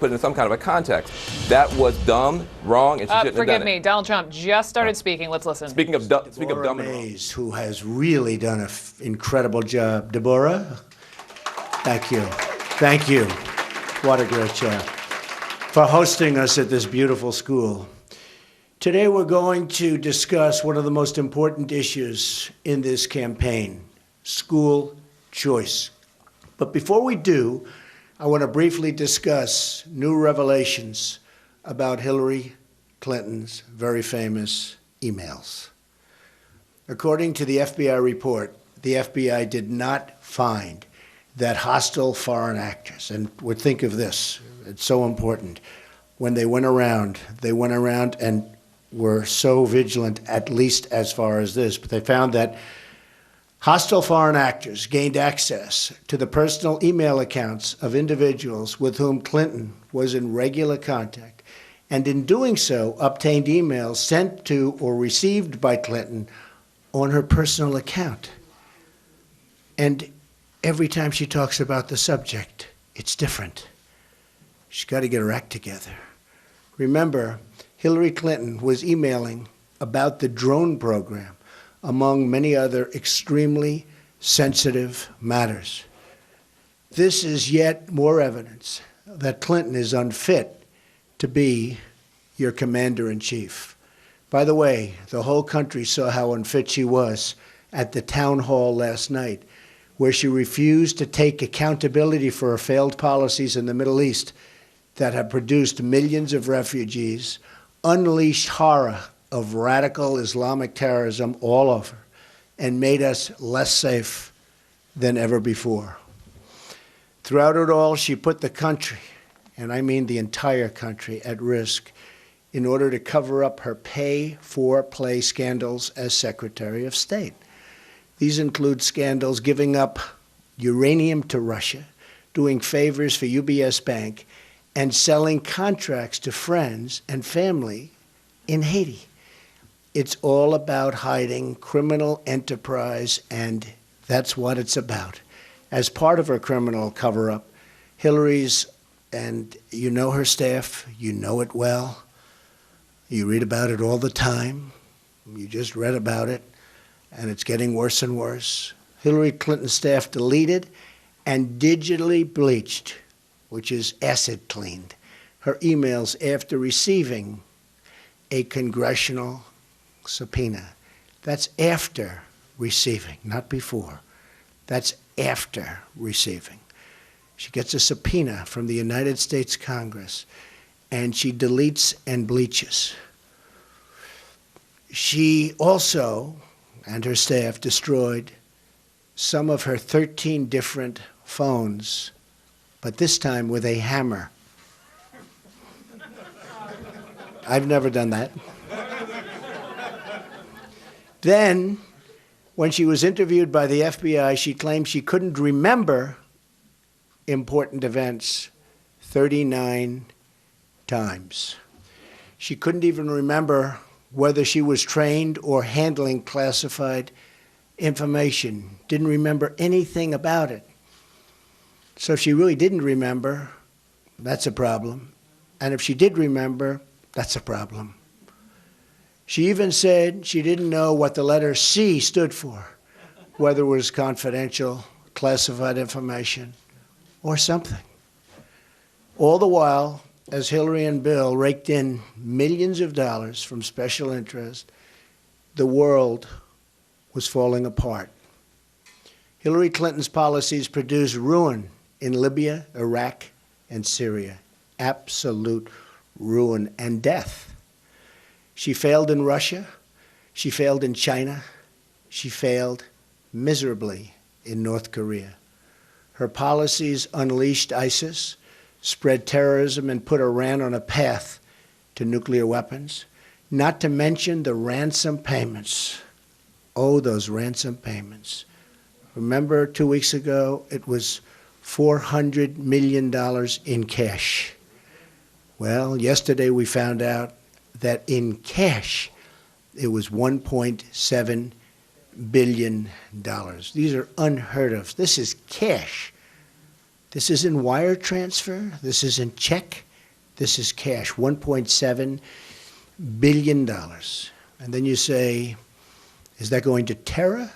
put it in some kind of a context. That was dumb, wrong, and she shouldn't have done it. Forgive me, Donald Trump just started speaking. Let's listen. Speaking of dumb and wrong. Mays, who has really done an incredible job. Deborah, thank you. Thank you. What a great job. For hosting us at this beautiful school. Today we're going to discuss one of the most important issues in this campaign, school choice. But before we do, I want to briefly discuss new revelations about Hillary Clinton's very famous emails. According to the FBI report, the FBI did not find that hostile foreign actors, and would think of this, it's so important, when they went around and were so vigilant, at least as far as this, but they found that hostile foreign actors gained access to the personal email accounts of individuals with whom Clinton was in regular contact, and in doing so, obtained emails sent to or received by Clinton on her personal account. And every time she talks about the subject, it's different. She's got to get her act together. Remember, Hillary Clinton was emailing about the drone program, among many other extremely sensitive matters. This is yet more evidence that Clinton is unfit to be your commander-in-chief. By the way, the whole country saw how unfit she was at the town hall last night, where she refused to take accountability for her failed policies in the Middle East that have produced millions of refugees, unleashed horror of radical Islamic terrorism all over, and made us less safe than ever before. Throughout it all, she put the country, and I mean the entire country, at risk in order to cover up her pay-for-play scandals as Secretary of State. These include scandals giving up uranium to Russia, doing favors for UBS Bank, and selling contracts to friends and family in Haiti. It's all about hiding criminal enterprise, and that's what it's about. As part of her criminal cover-up, Hillary's, and you know her staff, you know it well. You read about it all the time. You just read about it, and it's getting worse and worse. Hillary Clinton's staff deleted and digitally bleached, which is acid cleaned, her emails after receiving a congressional subpoena. That's after receiving, not before. That's after receiving. She gets a subpoena from the United States Congress, and she deletes and bleaches. She also, and her staff, destroyed some of her 13 different phones, but this time with a hammer. I've never done that. Then, when she was interviewed by the FBI, she claimed she couldn't remember important events 39 times. She couldn't even remember whether she was trained or handling classified information. Didn't remember anything about it. So if she really didn't remember, that's a problem. And if she did remember, that's a problem. She even said she didn't know what the letter C stood for, whether it was confidential, classified information, or something. All the while, as Hillary and Bill raked in millions of dollars from special interest, the world was falling apart. Hillary Clinton's policies produced ruin in Libya, Iraq, and Syria. Absolute ruin and death. She failed in Russia. She failed in China. She failed miserably in North Korea. Her policies unleashed ISIS, spread terrorism, and put Iran on a path to nuclear weapons, not to mention the ransom payments. Oh, those ransom payments. Remember 2 weeks ago, it was $400 million in cash. Well, yesterday we found out that in cash, it was $1.7 billion. These are unheard of. This is cash. This isn't wire transfer. This isn't check. This is cash, $1.7 billion. And then you say, is that going to terror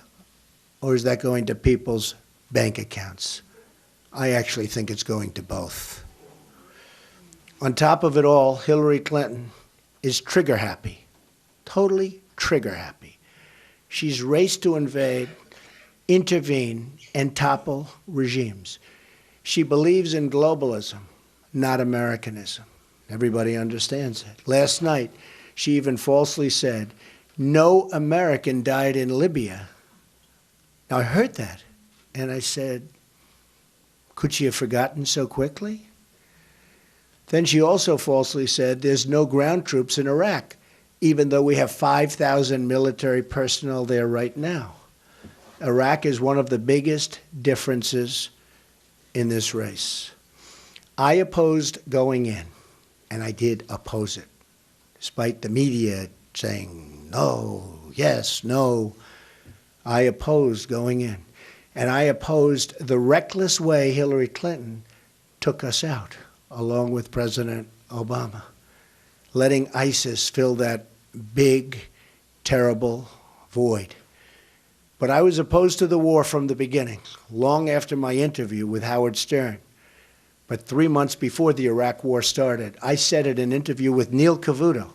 or is that going to people's bank accounts? I actually think it's going to both. On top of it all, Hillary Clinton is trigger happy, totally trigger happy. She's raced to invade, intervene, and topple regimes. She believes in globalism, not Americanism. Everybody understands it. Last night, she even falsely said, no American died in Libya. Now, I heard that, and I said, could she have forgotten so quickly? Then she also falsely said there's no ground troops in Iraq, even though we have 5,000 military personnel there right now. Iraq is one of the biggest differences in this race. I opposed going in, and I did oppose it, despite the media saying no, yes, no. I opposed going in, and I opposed the reckless way Hillary Clinton took us out, along with President Obama, letting ISIS fill that big, terrible void. But I was opposed to the war from the beginning, long after my interview with Howard Stern. But 3 months before the Iraq war started, I said in an interview with Neil Cavuto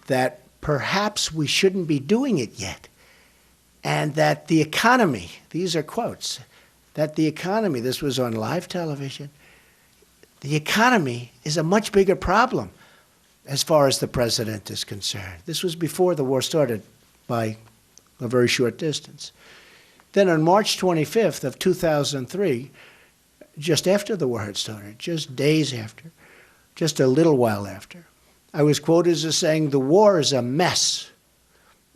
that perhaps we shouldn't be doing it yet, and that the economy, these are quotes, that the economy, this was on live television, the economy is a much bigger problem as far as the president is concerned. This was before the war started by a very short distance. Then on March 25th of 2003, just after the war had started, just days after, just a little while after, I was quoted as saying, the war is a mess.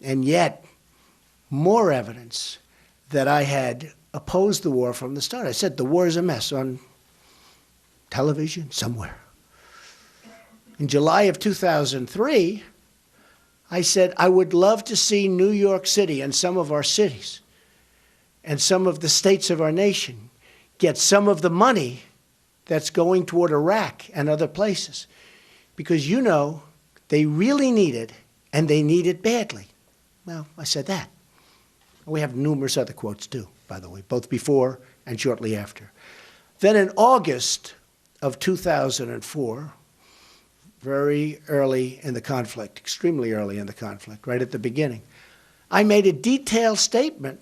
And yet, more evidence that I had opposed the war from the start. I said, the war is a mess on television somewhere. In July of 2003, I said, I would love to see New York City and some of our cities and some of the states of our nation get some of the money that's going toward Iraq and other places. Because, you know, they really need it, and they need it badly. Well, I said that. We have numerous other quotes, too, by the way, both before and shortly after. Then in August of 2004, very early in the conflict, extremely early in the conflict, right at the beginning, I made a detailed statement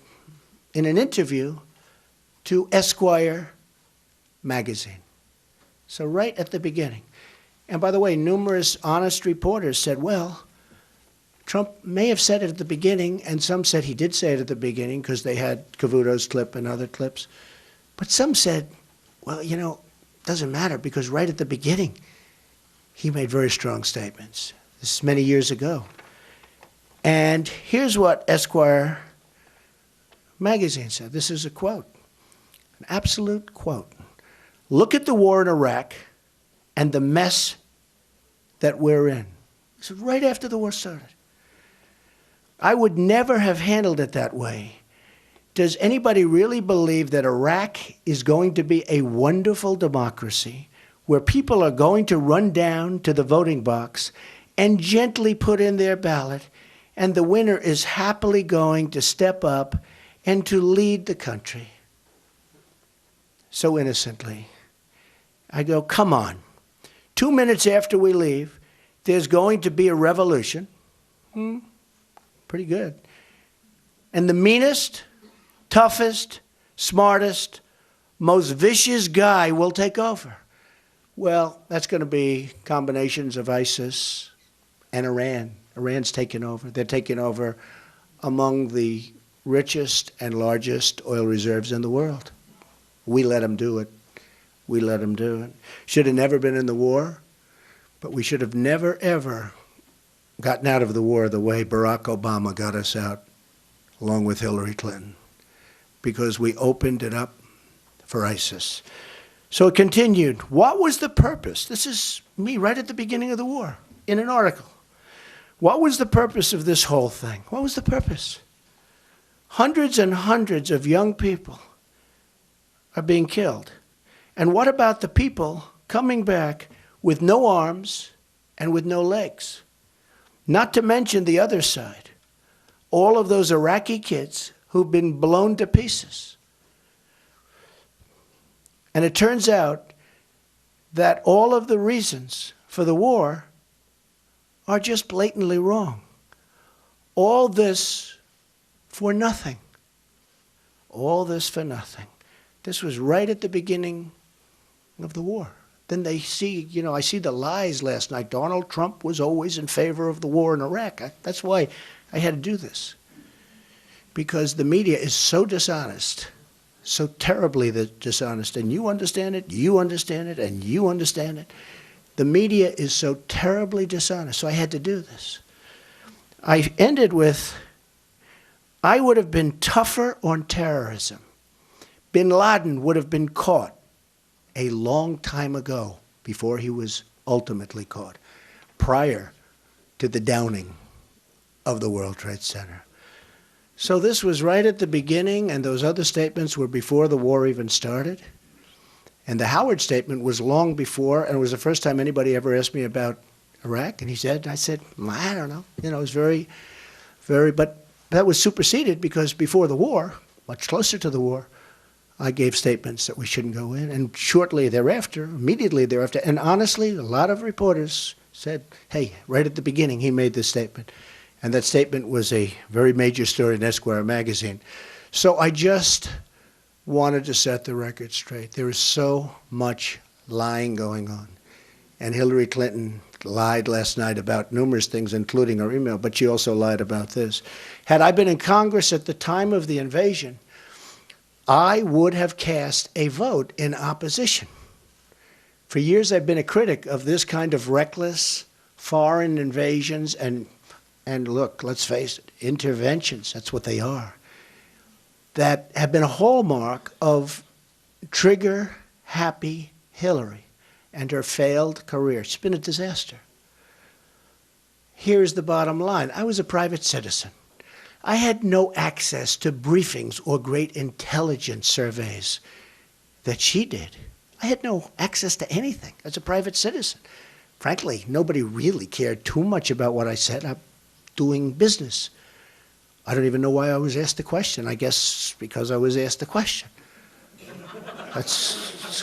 in an interview to Esquire magazine. So right at the beginning. And by the way, numerous honest reporters said, well, Trump may have said it at the beginning, and some said he did say it at the beginning because they had Cavuto's clip and other clips. But some said, well, you know, it doesn't matter because right at the beginning, he made very strong statements. This is many years ago. And here's what Esquire magazine said. This is a quote, an absolute quote. Look at the war in Iraq and the mess that we're in. This is right after the war started. I would never have handled it that way. Does anybody really believe that Iraq is going to be a wonderful democracy where people are going to run down to the voting box and gently put in their ballot, and the winner is happily going to step up and to lead the country? So innocently. I go, come on. 2 minutes after we leave, there's going to be a revolution. Pretty good. And the meanest, toughest, smartest, most vicious guy will take over. Well, that's going to be combinations of ISIS and Iran. Iran's taken over. They're taking over among the richest and largest oil reserves in the world. We let them do it. We let them do it. Should have never been in the war, but we should have never, ever gotten out of the war the way Barack Obama got us out, along with Hillary Clinton, because we opened it up for ISIS. So it continued. What was the purpose? This is me right at the beginning of the war, in an article. What was the purpose of this whole thing? What was the purpose? Hundreds and hundreds of young people are being killed. And what about the people coming back with no arms and with no legs. Not to mention the other side, all of those Iraqi kids who've been blown to pieces. And it turns out that all of the reasons for the war are just blatantly wrong. All this for nothing. All this for nothing. This was right at the beginning of the war. Then they see, I see the lies last night. Donald Trump was always in favor of the war in Iraq. That's why I had to do this. Because the media is so dishonest, so terribly dishonest, and you understand it, and you understand it. The media is so terribly dishonest, so I had to do this. I ended with, I would have been tougher on terrorism. Bin Laden would have been caught a long time ago before he was ultimately caught, prior to the downing of the World Trade Center. So this was right at the beginning, and those other statements were before the war even started. And the Howard statement was long before, and it was the first time anybody ever asked me about Iraq. And I said, I don't know. It was very, but that was superseded because before the war, much closer to the war, I gave statements that we shouldn't go in. And shortly thereafter, immediately thereafter, and honestly, a lot of reporters said, hey, right at the beginning, he made this statement. And that statement was a very major story in Esquire magazine. So I just wanted to set the record straight. There is so much lying going on. And Hillary Clinton lied last night about numerous things, including her email, but she also lied about this. Had I been in Congress at the time of the invasion, I would have cast a vote in opposition. For years I've been a critic of this kind of reckless foreign invasions and look, let's face it, interventions, that's what they are, that have been a hallmark of trigger-happy Hillary and her failed career. It's been a disaster. Here's the bottom line. I was a private citizen. I had no access to briefings or great intelligence surveys that she did. I had no access to anything as a private citizen. Frankly, nobody really cared too much about what I said. I'm doing business. I don't even know why I was asked the question. I guess because I was asked the question.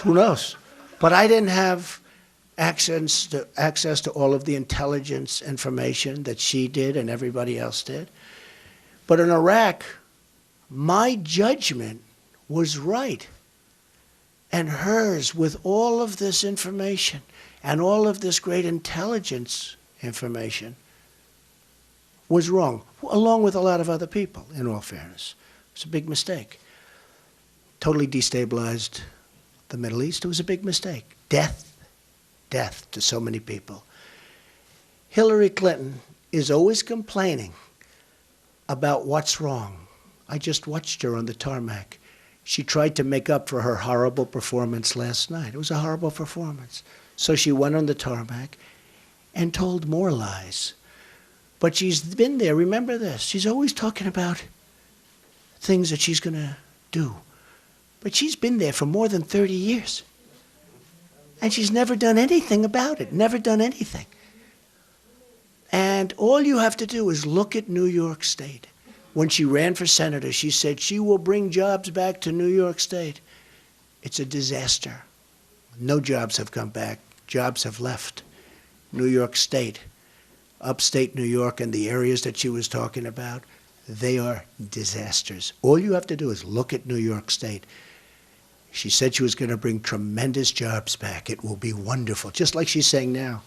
Who knows? But I didn't have access to all of the intelligence information that she did and everybody else did. But in Iraq, my judgment was right. And hers, with all of this information and all of this great intelligence information, was wrong, along with a lot of other people, in all fairness. It was a big mistake. Totally destabilized the Middle East. It was a big mistake. Death to so many people. Hillary Clinton is always complaining about what's wrong. I just watched her on the tarmac. She tried to make up for her horrible performance last night. It was a horrible performance. So she went on the tarmac and told more lies. But she's been there. Remember this. She's always talking about things that she's going to do. But she's been there for more than 30 years. And she's never done anything about it. Never done anything. And all you have to do is look at New York State. When she ran for senator, she said she will bring jobs back to New York State. It's a disaster. No jobs have come back. Jobs have left. New York State, upstate New York, and the areas that she was talking about, they are disasters. All you have to do is look at New York State. She said she was going to bring tremendous jobs back. It will be wonderful, just like she's saying now.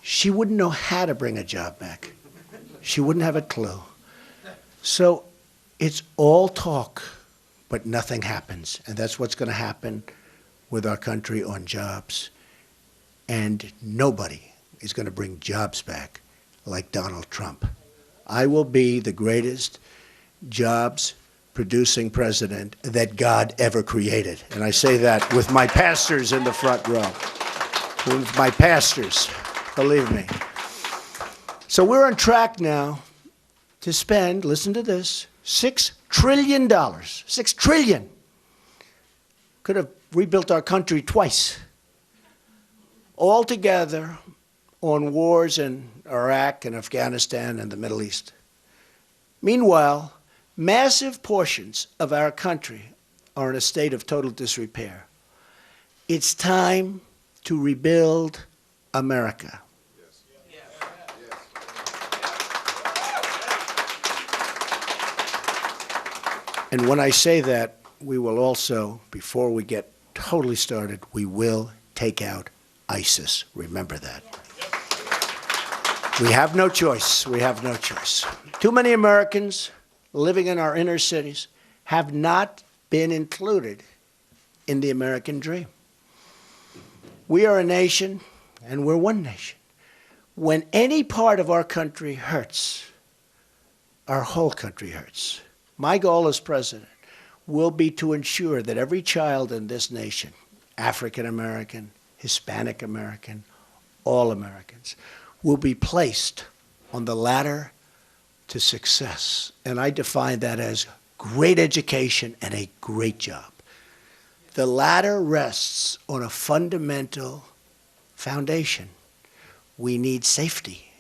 She wouldn't know how to bring a job back. She wouldn't have a clue. So it's all talk, but nothing happens. And that's what's going to happen with our country on jobs. And nobody is going to bring jobs back like Donald Trump. I will be the greatest jobs-producing president that God ever created. And I say that with my pastors in the front row. With my pastors, believe me. So we're on track now to spend, listen to this, $6 trillion. $6 trillion. Could have rebuilt our country twice. all together on wars in Iraq and Afghanistan and the Middle East. Meanwhile, massive portions of our country are in a state of total disrepair. It's time to rebuild America. And when I say that, we will also, before we get totally started, we will take out ISIS. Remember that. We have no choice. We have no choice. Too many Americans living in our inner cities have not been included in the American dream. We are a nation, and we're one nation. When any part of our country hurts, our whole country hurts. My goal as president will be to ensure that every child in this nation, African American, Hispanic American, all Americans, will be placed on the ladder to success. And I define that as great education and a great job. The ladder rests on a fundamental foundation. We need safety.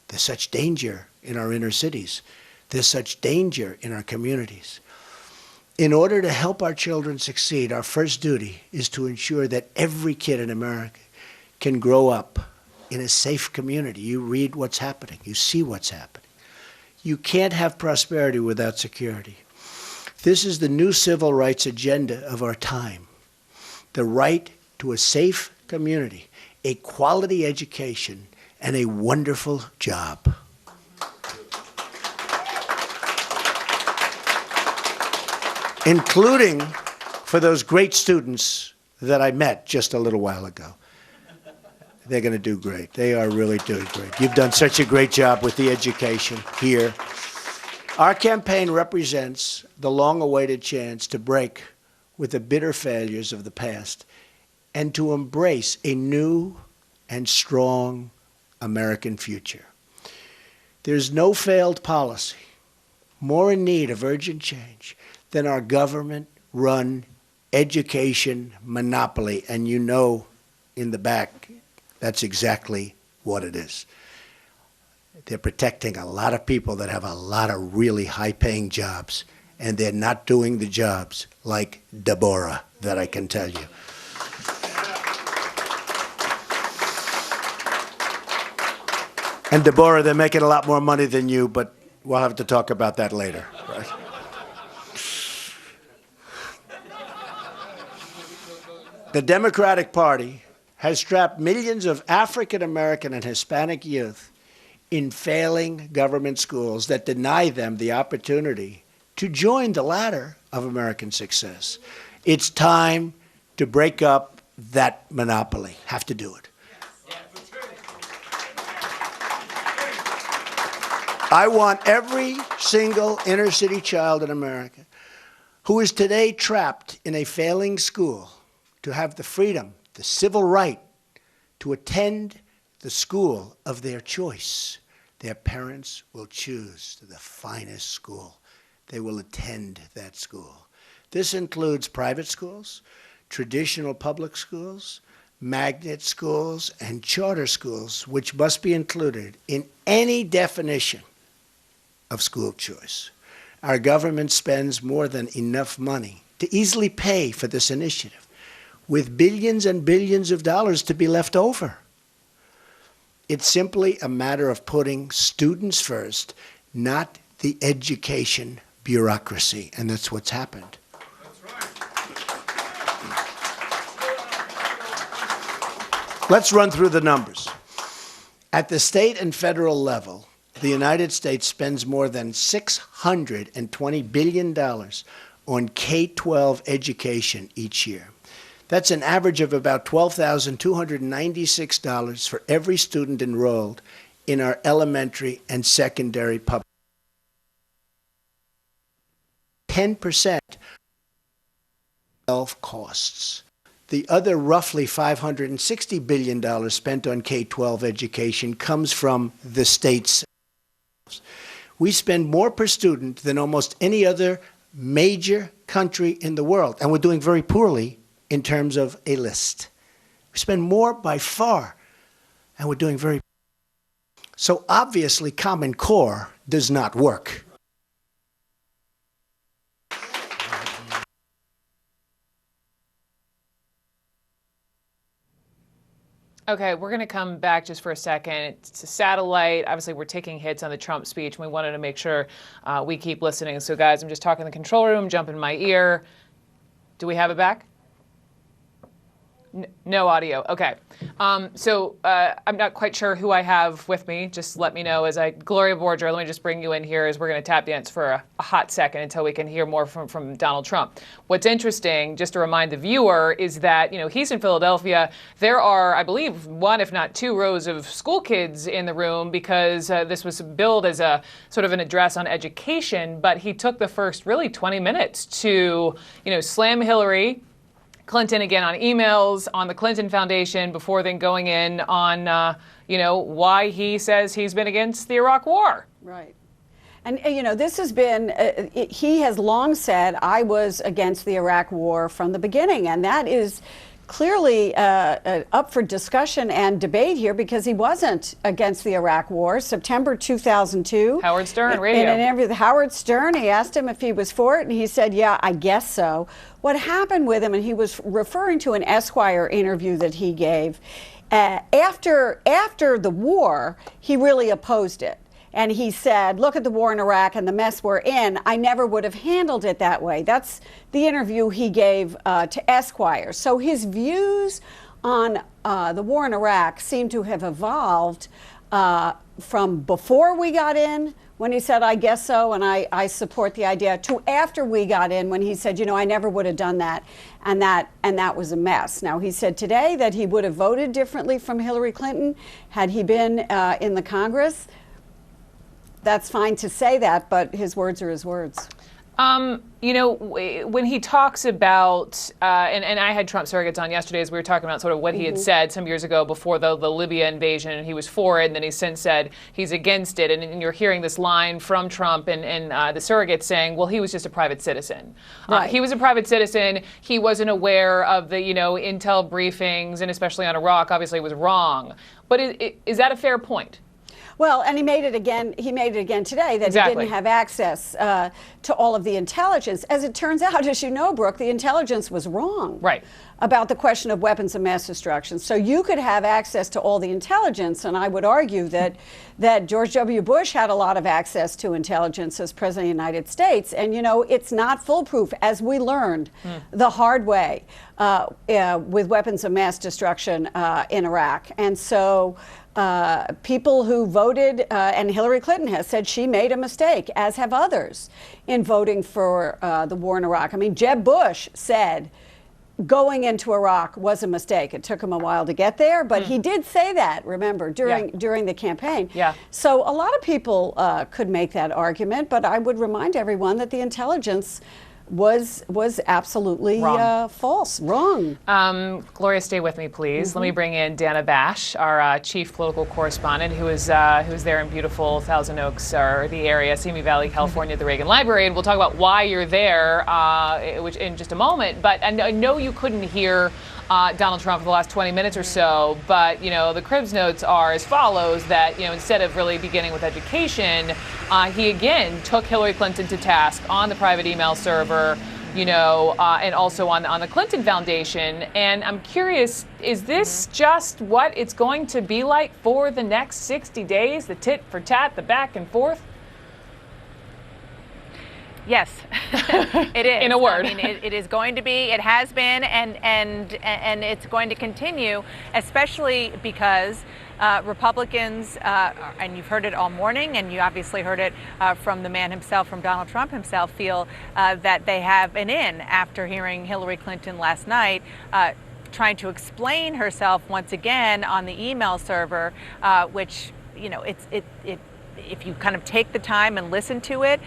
There's such danger in our inner cities. There's such danger in our communities. In order to help our children succeed, our first duty is to ensure that every kid in America can grow up in a safe community. You read what's happening. You see what's happening. You can't have prosperity without security. This is the new civil rights agenda of our time. The right to a safe community, a quality education, and a wonderful job. Including for those great students that I met just a little while ago. They're going to do great. They are really doing great. You've done such a great job with the education here. Our campaign represents the long-awaited chance to break with the bitter failures of the past and to embrace a new and strong American future. There's no failed policy more in need of urgent change than our government-run education monopoly. And you know in the back, that's exactly what it is. They're protecting a lot of people that have a lot of really high-paying jobs, and they're not doing the jobs like Deborah, that I can tell you. And Deborah, they're making a lot more money than you, but we'll have to talk about that later. Right? The Democratic Party has trapped millions of African American and Hispanic youth in failing government schools that deny them the opportunity to join the ladder of American success. It's time to break up that monopoly. Have to do it. I want every single inner city child in America who is today trapped in a failing school to have the freedom, the civil right to attend the school of their choice. Their parents will choose the finest school. They will attend that school. This includes private schools, traditional public schools, magnet schools, and charter schools, which must be included in any definition of school choice. Our government spends more than enough money to easily pay for this initiative, with billions and billions of dollars to be left over. It's simply a matter of putting students first, not the education bureaucracy, and that's what's happened. That's right. Let's run through the numbers. At the state and federal level, the United States spends more than $620 billion on K-12 education each year. That's an average of about $12,296 for every student enrolled in our elementary and secondary public. 10% of costs. The other roughly $560 billion spent on K-12 education comes from the states. We spend more per student than almost any other major country in the world, and we're doing very poorly in terms of a list. We spend more by far, and we're doing very. So obviously, Common Core does not work. Okay, we're going to come back just for a second. It's a satellite. Obviously, we're taking hits on the Trump speech, and we wanted to make sure we keep listening. So, guys, I'm just talking in the control room, jump in my ear. Do we have it back? No audio. Okay. So I'm not quite sure who I have with me. Just let me know Gloria Borger, let me just bring you in here as we're going to tap dance for a hot second until we can hear more from Donald Trump. What's interesting, just to remind the viewer, is that, he's in Philadelphia. There are, I believe, one, if not two rows of school kids in the room because this was billed as a sort of an address on education, but he took the first really 20 minutes to, slam Hillary Clinton again on emails, on the Clinton Foundation, before then going in on, why he says he's been against the Iraq War. Right. And, this has been, he has long said, I was against the Iraq War from the beginning. And that is clearly up for discussion and debate here because he wasn't against the Iraq War. September 2002. Howard Stern, radio. In an interview with Howard Stern, he asked him if he was for it, and he said, yeah, I guess so. What happened with him, and he was referring to an Esquire interview that he gave, after the war, he really opposed it. And he said, look at the war in Iraq and the mess we're in. I never would have handled it that way. That's the interview he gave to Esquire. So his views on the war in Iraq seem to have evolved from before we got in, when he said, I guess so, and I support the idea, to after we got in, when he said, I never would have done that, and that was a mess. Now, he said today that he would have voted differently from Hillary Clinton had he been in the Congress. That's fine to say that, but his words are his words. When he talks about, and I had Trump surrogates on yesterday as we were talking about sort of what he had said some years ago before the Libya invasion, and he was for it, and then he since said he's against it. And you're hearing this line from Trump and the surrogates saying, well, he was just a private citizen. Right. He was a private citizen. He wasn't aware of the, intel briefings, and especially on Iraq, obviously was wrong. But is that a fair point? Well, and he made it again. He made it again today that Exactly. he didn't have access to all of the intelligence. As it turns out, as you know, Brooke, the intelligence was wrong. Right. About the question of weapons of mass destruction. So you could have access to all the intelligence, and I would argue that George W. Bush had a lot of access to intelligence as President of the United States. And, it's not foolproof, as we learned the hard way with weapons of mass destruction in Iraq. And so people who voted, and Hillary Clinton has said she made a mistake, as have others, in voting for the war in Iraq. I mean, Jeb Bush said going into Iraq was a mistake. It took him a while to get there, but he did say that, remember, during the campaign. Yeah. So a lot of people could make that argument, but I would remind everyone that the intelligence was absolutely Wrong. false, wrong. Gloria, stay with me, please. Let me bring in Dana Bash, our chief political correspondent, who's there in beautiful Thousand Oaks, or the area, Simi Valley, California, at the Reagan Library, and we'll talk about why you're there, which in just a moment. But I know you couldn't hear Donald Trump for the last 20 minutes or so, but the Cribs notes are as follows: that instead of really beginning with education, he again took Hillary Clinton to task on the private email server, and also on the Clinton Foundation. And I'm curious, is this just what it's going to be like for the next 60 days? The tit for tat, the back and forth? Yes, it is. In a word. I mean, it is going to be, it has been, and it's going to continue, especially because Republicans, and you've heard it all morning, and you obviously heard it from the man himself, from Donald Trump himself, feel that they have an in after hearing Hillary Clinton last night trying to explain herself once again on the email server, which, if you kind of take the time and listen to it,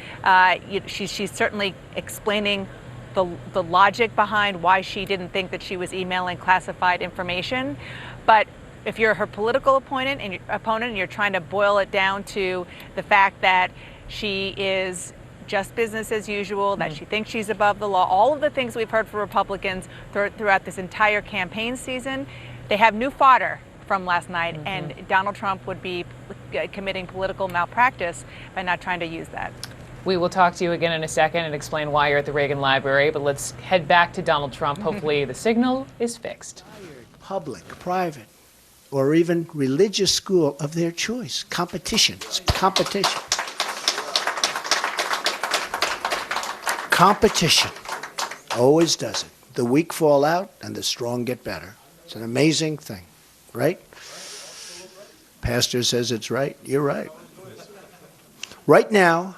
she's certainly explaining the logic behind why she didn't think that she was emailing classified information. But if you're her political opponent and you're trying to boil it down to the fact that she is just business as usual, that she thinks she's above the law, all of the things we've heard from Republicans throughout this entire campaign season, they have new fodder from last night, and Donald Trump would be committing political malpractice by not trying to use that. We will talk to you again in a second and explain why you're at the Reagan Library, but let's head back to Donald Trump. Hopefully the signal is fixed. Public, private, or even religious school of their choice. Competition. It's competition. Competition always does it. The weak fall out and the strong get better. It's an amazing thing, right? Pastor says it's right. You're right. Right now,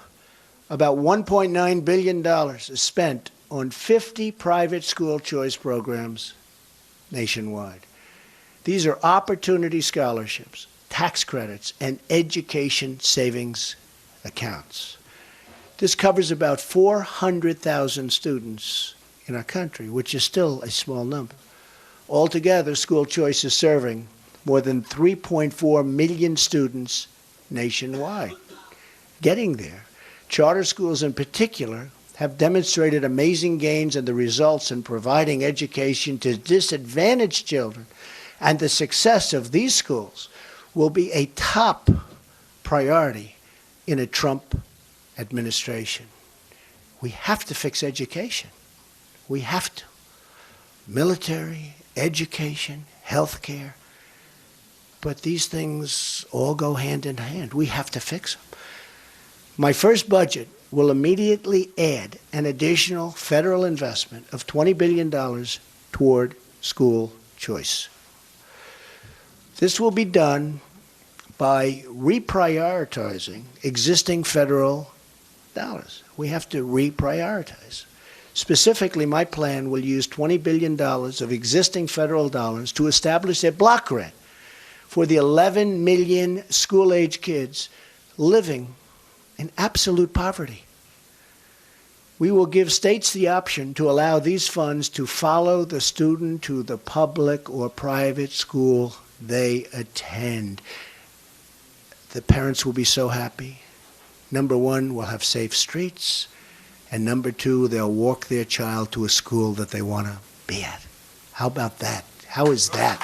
about $1.9 billion is spent on 50 private school choice programs nationwide. These are opportunity scholarships, tax credits, and education savings accounts. This covers about 400,000 students in our country, which is still a small number. Altogether, school choice is serving more than 3.4 million students nationwide. Getting there, charter schools in particular have demonstrated amazing gains in the results in providing education to disadvantaged children, and the success of these schools will be a top priority in a Trump administration. We have to fix education. We have to. Military, education, health care. But these things all go hand in hand. We have to fix them. My first budget will immediately add an additional federal investment of $20 billion toward school choice. This will be done by reprioritizing existing federal dollars. We have to reprioritize. Specifically, my plan will use $20 billion of existing federal dollars to establish a block grant for the 11 million school-age kids living in absolute poverty. We will give states the option to allow these funds to follow the student to the public or private school they attend. The parents will be so happy. Number one, we'll have safe streets. And number two, they'll walk their child to a school that they want to be at. How about that? How is that?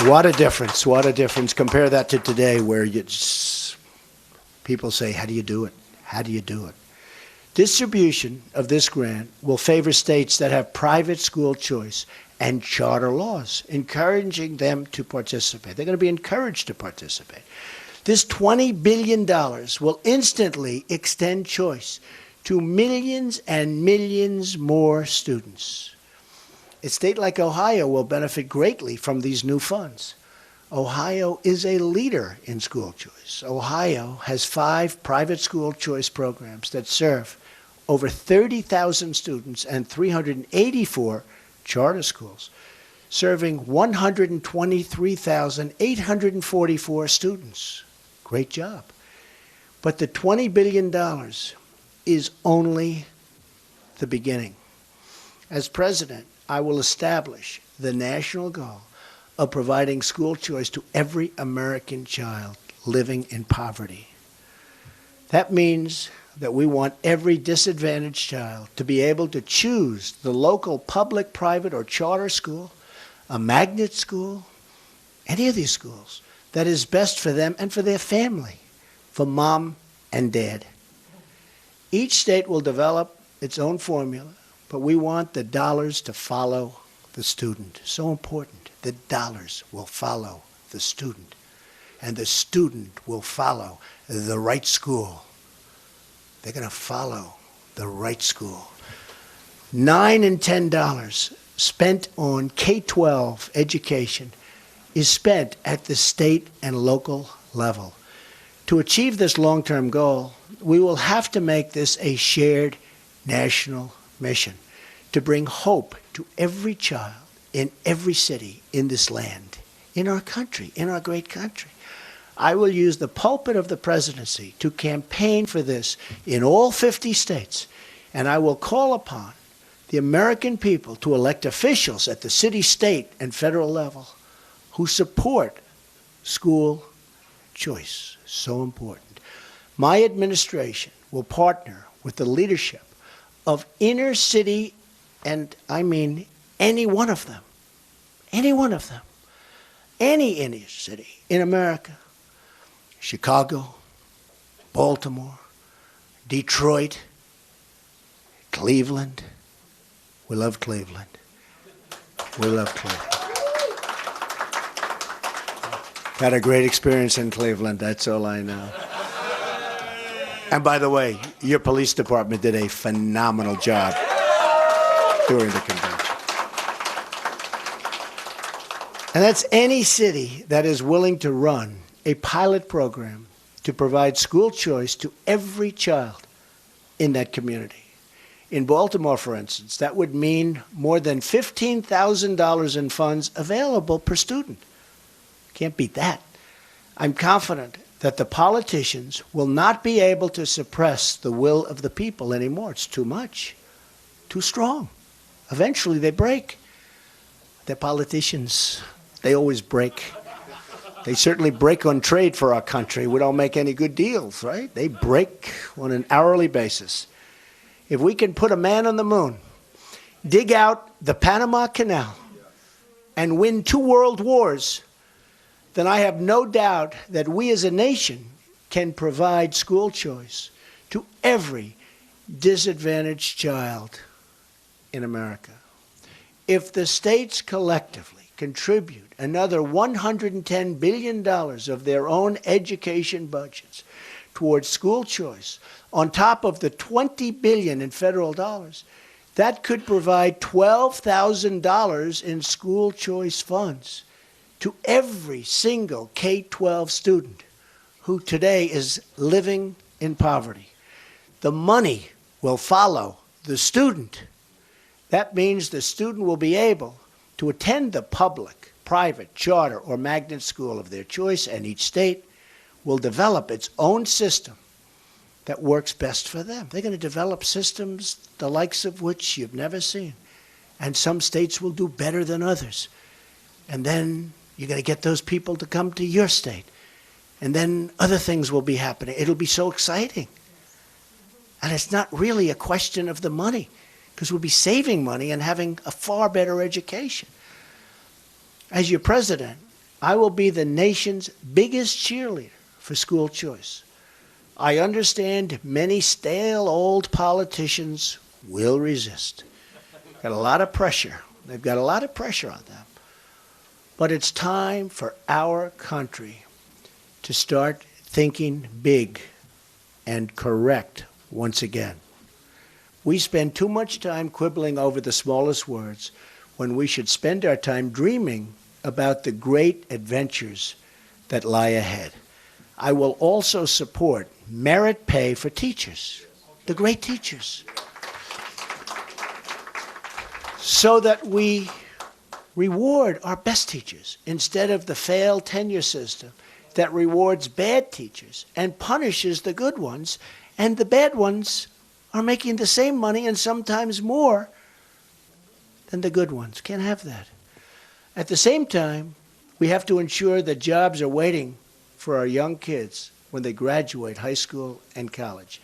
What a difference. What a difference. Compare that to today where people say, how do you do it? How do you do it? Distribution of this grant will favor states that have private school choice and charter laws, encouraging them to participate. They're going to be encouraged to participate. This $20 billion will instantly extend choice to millions and millions more students. A state like Ohio will benefit greatly from these new funds. Ohio is a leader in school choice. Ohio has 5 private school choice programs that serve over 30,000 students and 384 charter schools, serving 123,844 students. Great job. But the $20 billion is only the beginning. As president, I will establish the national goal of providing school choice to every American child living in poverty. That means that we want every disadvantaged child to be able to choose the local public, private, or charter school, a magnet school, any of these schools that is best for them and for their family, for mom and dad. Each state will develop its own formula, but we want the dollars to follow the student. So important. The dollars will follow the student, and the student will follow the right school. They're going to follow the right school. $9 and $10 spent on K-12 education is spent at the state and local level. To achieve this long-term goal, we will have to make this a shared national mission to bring hope to every child in every city in this land, in our country, in our great country. I will use the pulpit of the presidency to campaign for this in all 50 states, and I will call upon the American people to elect officials at the city, state, and federal level who support school choice. So important. My administration will partner with the leadership of inner city, and I mean any one of them, any inner city in America, Chicago, Baltimore, Detroit, Cleveland. We love Cleveland. We love Cleveland. Had a great experience in Cleveland, that's all I know. And by the way, your police department did a phenomenal job during the convention. And that's any city that is willing to run a pilot program to provide school choice to every child in that community. In Baltimore, for instance, that would mean more than $15,000 in funds available per student. Can't beat that. I'm confident that the politicians will not be able to suppress the will of the people anymore. It's too much, too strong. Eventually they break. They're politicians. They always break. They certainly break on trade for our country. We don't make any good deals, right? They break on an hourly basis. If we can put a man on the moon, dig out the Panama Canal, and win 2 world wars, then I have no doubt that we as a nation can provide school choice to every disadvantaged child in America. If the states collectively contribute another $110 billion of their own education budgets towards school choice, on top of the $20 billion in federal dollars, that could provide $12,000 in school choice funds to every single K-12 student who today is living in poverty. The money will follow the student. That means the student will be able to attend the public, private, charter, or magnet school of their choice, and each state will develop its own system that works best for them. They're going to develop systems the likes of which you've never seen. And some states will do better than others. And then you're going to get those people to come to your state. And then other things will be happening. It'll be so exciting. And it's not really a question of the money, because we'll be saving money and having a far better education. As your president, I will be the nation's biggest cheerleader for school choice. I understand many stale old politicians will resist. Got a lot of pressure. They've got a lot of pressure on them. But it's time for our country to start thinking big and correct once again. We spend too much time quibbling over the smallest words when we should spend our time dreaming about the great adventures that lie ahead. I will also support merit pay for teachers, the great teachers, so that we reward our best teachers instead of the failed tenure system that rewards bad teachers and punishes the good ones, and the bad ones are making the same money and sometimes more than the good ones. Can't have that. At the same time, we have to ensure that jobs are waiting for our young kids when they graduate high school and college.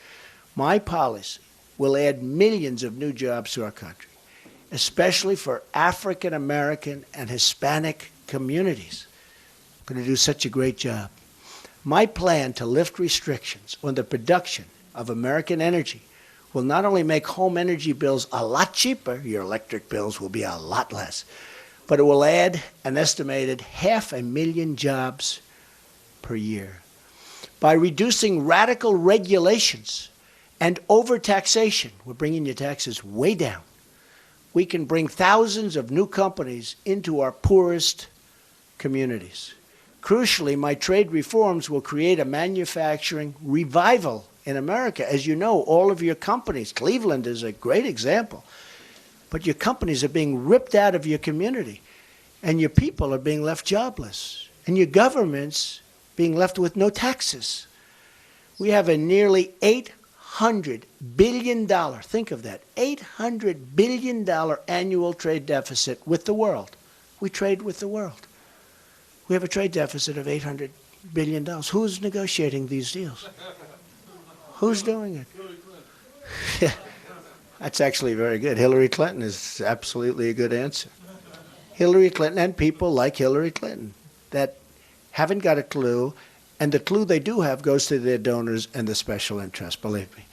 My policy will add millions of new jobs to our country, especially for African American and Hispanic communities. I'm going to do such a great job. My plan to lift restrictions on the production of American energy will not only make home energy bills a lot cheaper, your electric bills will be a lot less, but it will add an estimated 500,000 jobs per year. By reducing radical regulations and overtaxation, we're bringing your taxes way down, we can bring thousands of new companies into our poorest communities. Crucially, my trade reforms will create a manufacturing revival in America. As you know, all of your companies, Cleveland is a great example, but your companies are being ripped out of your community, and your people are being left jobless, and your government's being left with no taxes. We have a nearly $800 billion, think of that, $800 billion annual trade deficit with the world. We trade with the world. We have a trade deficit of $800 billion. Who's negotiating these deals? Who's doing it? That's actually very good. Hillary Clinton is absolutely a good answer. Hillary Clinton and people like Hillary Clinton that haven't got a clue, and the clue they do have goes to their donors and the special interests, believe me.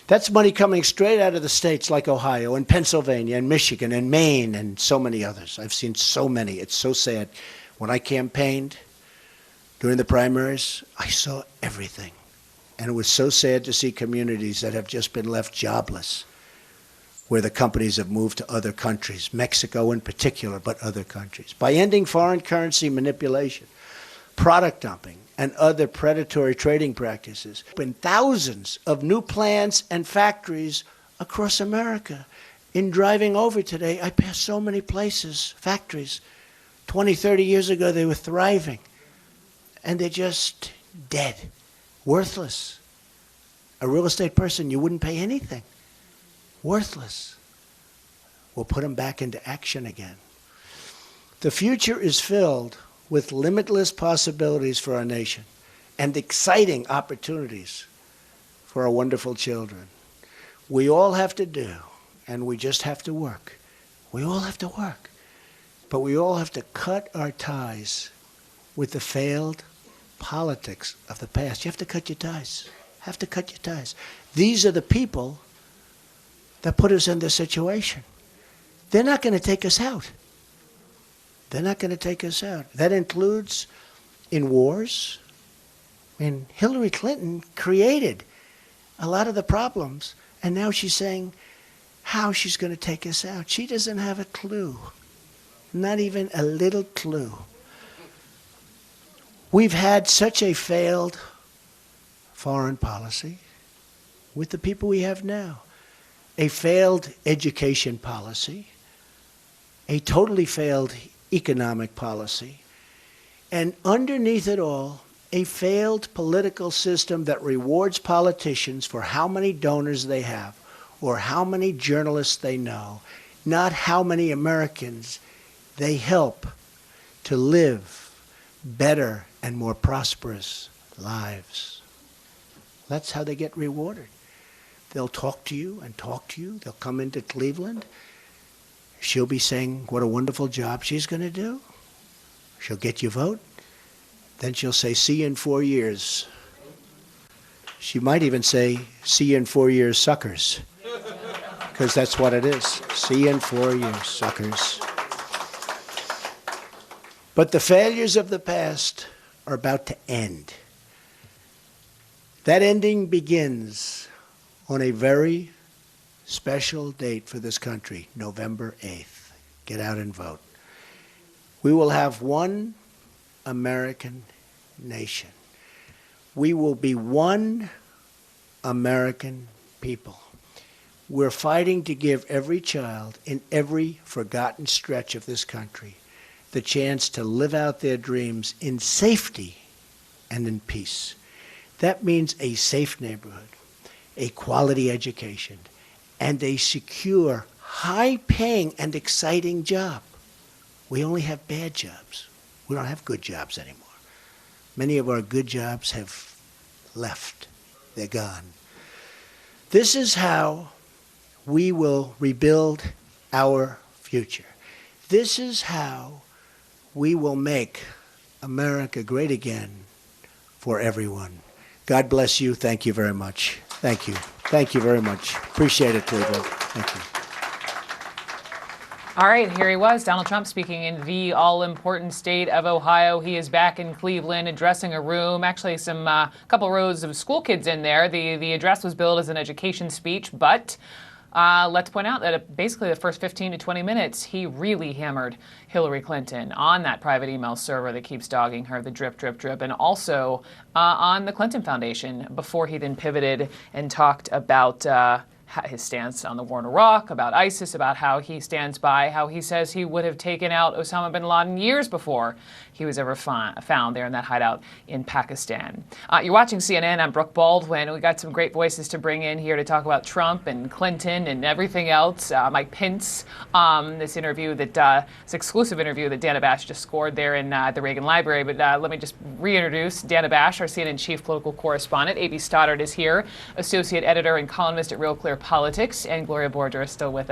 That's money coming straight out of the states like Ohio and Pennsylvania and Michigan and Maine and so many others. I've seen so many. It's so sad. When I campaigned during the primaries, I saw everything. And it was so sad to see communities that have just been left jobless, where the companies have moved to other countries, Mexico in particular, but other countries. By ending foreign currency manipulation, product dumping, and other predatory trading practices, opened thousands of new plants and factories across America. In driving over today, I passed so many places, factories. 20, 30 years ago, they were thriving. And they're just dead, worthless. A real estate person, you wouldn't pay anything. Worthless. We'll put them back into action again. The future is filled with limitless possibilities for our nation and exciting opportunities for our wonderful children. We all have to do, and we just have to work. We all have to work. But we all have to cut our ties with the failed politics of the past. You have to cut your ties. Have to cut your ties. These are the people that put us in this situation. They're not going to take us out. They're not going to take us out. That includes in wars. And Hillary Clinton created a lot of the problems, and now she's saying how she's going to take us out. She doesn't have a clue. Not even a little clue. We've had such a failed foreign policy with the people we have now. A failed education policy, a totally failed economic policy, and underneath it all, a failed political system that rewards politicians for how many donors they have or how many journalists they know, not how many Americans they help to live better and more prosperous lives. That's how they get rewarded. They'll talk to you and talk to you. They'll come into Cleveland. She'll be saying what a wonderful job she's going to do. She'll get your vote. Then she'll say, see you in 4 years. She might even say, see you in 4 years, suckers. Because that's what it is. See you in 4 years, suckers. But the failures of the past are about to end. That ending begins on a very special date for this country, November 8th. Get out and vote. We will have one American nation. We will be one American people. We're fighting to give every child in every forgotten stretch of this country the chance to live out their dreams in safety and in peace. That means a safe neighborhood, a quality education, and a secure, high-paying, and exciting job. We only have bad jobs. We don't have good jobs anymore. Many of our good jobs have left. They're gone. This is how we will rebuild our future. This is how we will make America great again for everyone. God bless you. Thank you very much. Thank you. Thank you very much. Appreciate it, Cleveland. Thank you. All right, here he was, Donald Trump, speaking in the all-important state of Ohio. He is back in Cleveland, addressing a room, actually some couple rows of school kids in there. The address was billed as an education speech, but let's point out that basically the first 15 to 20 minutes, he really hammered Hillary Clinton on that private email server that keeps dogging her, the drip, drip, drip, and also on the Clinton Foundation before he then pivoted and talked about his stance on the war in Iraq, about ISIS, about how he stands by, how he says he would have taken out Osama bin Laden years before he was ever found there in that hideout in Pakistan. You're watching CNN. I'm Brooke Baldwin. We got some great voices to bring in here to talk about Trump and Clinton and everything else. Mike Pence, this interview this exclusive interview that Dana Bash just scored there in the Reagan Library. But let me just reintroduce Dana Bash, our CNN chief political correspondent. A.B. Stoddard is here, associate editor and columnist at Real Clear politics. And Gloria Borger is still with us.